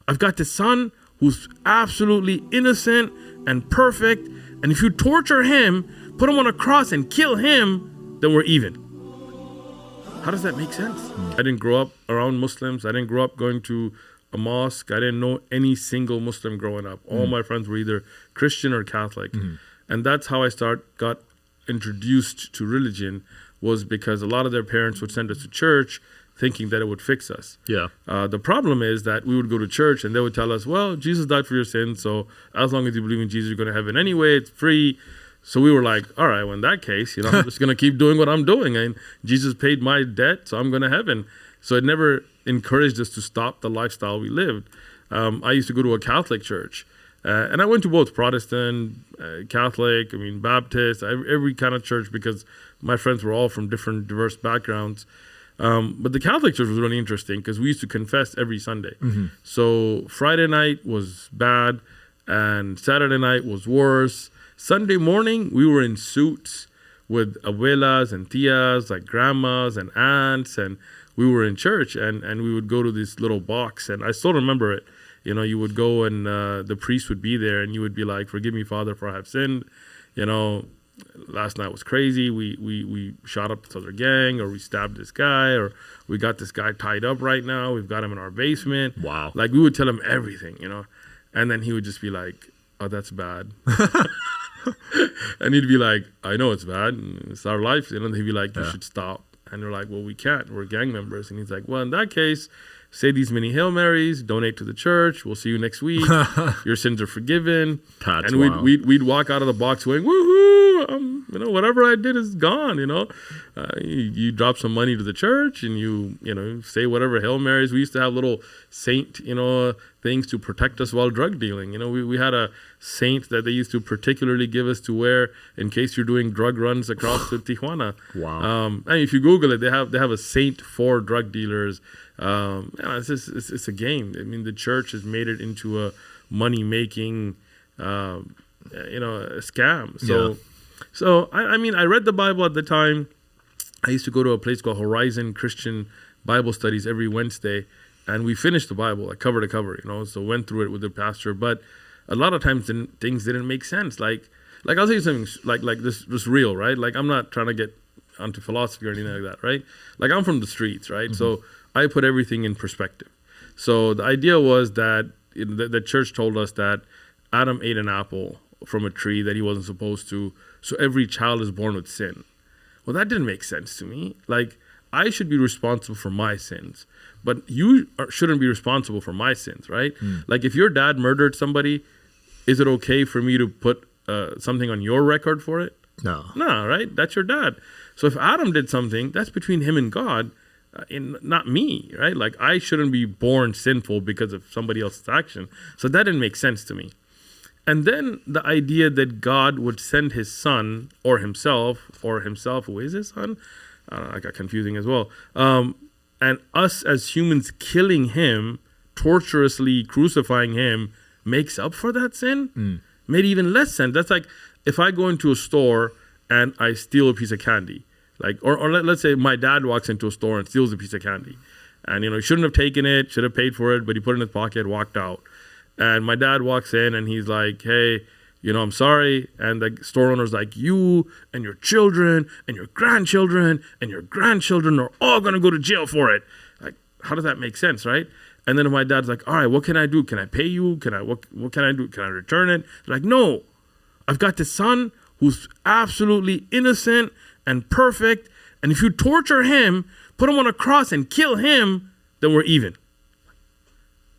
I've got this son who's absolutely innocent and perfect. And if you torture him, put him on a cross and kill him, then we're even. How does that make sense? I didn't grow up around Muslims. I didn't grow up going to a mosque. I didn't know any single Muslim growing up. All my friends were either Christian or Catholic. And that's how I got introduced to religion, was because a lot of their parents would send us to church thinking that it would fix us. Yeah. The problem is that we would go to church and they would tell us, well, Jesus died for your sins, so as long as you believe in Jesus, you're going to heaven anyway. It's free. So we were like, all right, well, in that case, I'm just going to keep doing what I'm doing. And Jesus paid my debt, so I'm going to heaven. So it never encouraged us to stop the lifestyle we lived. I used to go to a Catholic church. And I went to both Protestant, Catholic, Baptist, every kind of church, because my friends were all from different diverse backgrounds. But the Catholic church was really interesting because we used to confess every Sunday. So Friday night was bad and Saturday night was worse. Sunday morning, we were in suits with abuelas and tias, like grandmas and aunts, and we were in church and we would go to this little box, and I still remember it. You would go and the priest would be there and you would be like, forgive me, Father, for I have sinned. Last night was crazy. We shot up this other gang, or we stabbed this guy, or we got this guy tied up right now. We've got him in our basement. Wow. Like, we would tell him everything, and then he would just be like, oh, that's bad. And he'd be like, I know it's bad. And it's our life. And he'd be like, you should stop. And they're like, well, we can't. We're gang members. And he's like, well, in that case, say these many Hail Marys, donate to the church. We'll see you next week. Your sins are forgiven. That's and wild. we'd walk out of the box going, woohoo, whatever I did is gone, You drop some money to the church and you say whatever Hail Marys. We used to have little saint, things to protect us while drug dealing. We had a saint that they used to particularly give us to wear in case you're doing drug runs across to Tijuana. Wow. And if you Google it, they have a saint for drug dealers. It's a game. The church has made it into a money-making, a scam. So I read the Bible at the time. I used to go to a place called Horizon Christian Bible Studies every Wednesday, and we finished the Bible like cover to cover. So went through it with the pastor. But a lot of times things didn't make sense. Like I'll tell you something like this was real, right? Like, I'm not trying to get onto philosophy or anything like that, right? Like, I'm from the streets, right? So I put everything in perspective. So the idea was that the church told us that Adam ate an apple from a tree that he wasn't supposed to, so every child is born with sin. Well, that didn't make sense to me. Like, I should be responsible for my sins, but you shouldn't be responsible for my sins, right? Like, if your dad murdered somebody, is it okay for me to put something on your record for it? No, right? That's your dad. So if Adam did something, that's between him and God, and not me, right? Like, I shouldn't be born sinful because of somebody else's action. So that didn't make sense to me. And then the idea that God would send his son or himself, who is his son? I got confusing as well. And us as humans killing him, torturously crucifying him, makes up for that sin? Made even less sense. That's like if I go into a store and I steal a piece of candy. Like, or let's say my dad walks into a store and steals a piece of candy. And, he shouldn't have taken it, should have paid for it, but he put it in his pocket, walked out. And my dad walks in and he's like, hey, I'm sorry. And the store owner's like, you and your children and your grandchildren and your grandchildren are all going to go to jail for it. Like, how does that make sense, right? And then my dad's like, all right, what can I do? Can I pay you? What can I do? Can I return it? They're like, no, I've got this son who's absolutely innocent and perfect. And if you torture him, put him on a cross and kill him, then we're even.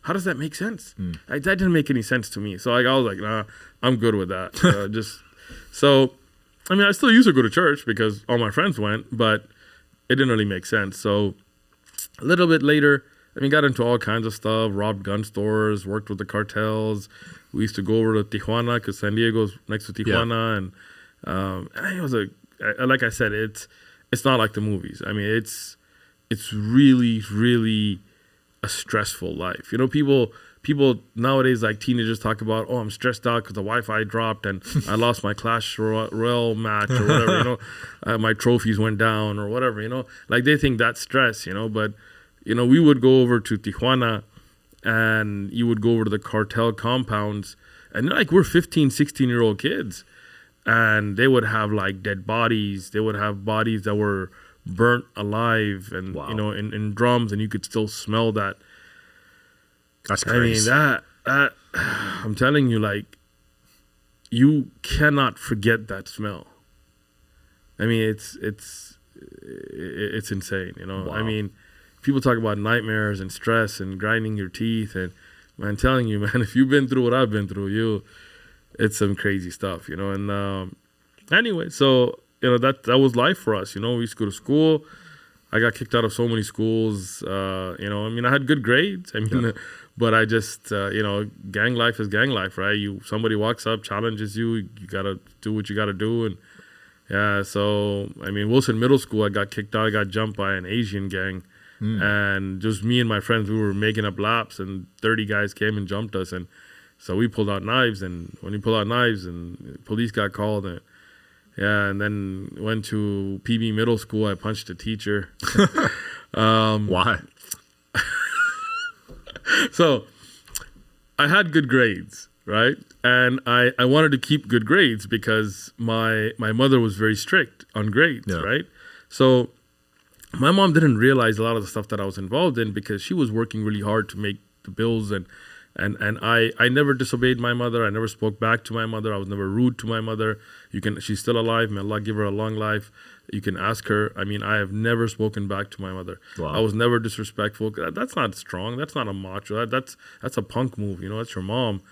How does that make sense? That didn't make any sense to me. So I was like, nah, I'm good with that. I still used to go to church because all my friends went, but it didn't really make sense. So a little bit later, got into all kinds of stuff, robbed gun stores, worked with the cartels. We used to go over to Tijuana because San Diego's next to Tijuana. Yeah. And it was like I said, it's not like the movies. It's really, really a stressful life. People nowadays, like teenagers, talk about, oh, I'm stressed out because the Wi-Fi dropped and I lost my Clash Royale match or whatever, my trophies went down or whatever, like they think that's stress, but, we would go over to Tijuana and you would go over to the cartel compounds, and like we're 15, 16-year-old kids, and they would have like dead bodies. They would have bodies that were burnt alive, and Wow. you know, in drums, and you could still smell that. That's crazy. I mean, that I'm telling you, like, you cannot forget that smell. I mean, it's insane, you know. Wow. I mean, people talk about nightmares and stress and grinding your teeth, and man, I'm telling you, man, if you've been through what I've been through, it's some crazy stuff, you know. And anyway, so you know that was life for us, you know. We used to go to school. I got kicked out of so many schools, you know. I mean, I had good grades. I mean, but I just, you know, gang life is gang life, right? Somebody walks up, challenges you, you gotta do what you gotta do, and yeah. So I mean, Wilson Middle School, I got kicked out. I got jumped by an Asian gang, and just me and my friends, we were making up laps, and 30 guys came and jumped us, and so we pulled out knives, and when we pulled out knives, and police got called, and yeah, and then went to PB Middle School. I punched a teacher. Why? So I had good grades, right? And I wanted to keep good grades because my mother was very strict on grades, right? So my mom didn't realize a lot of the stuff that I was involved in because she was working really hard to make the bills, and I never disobeyed my mother. I never spoke back to my mother. I was never rude to my mother. She's still alive. May Allah give her a long life. You can ask her. I mean, I have never spoken back to my mother. Wow. I was never disrespectful. That's not strong. That's not a macho. That's a punk move. You know, that's your mom.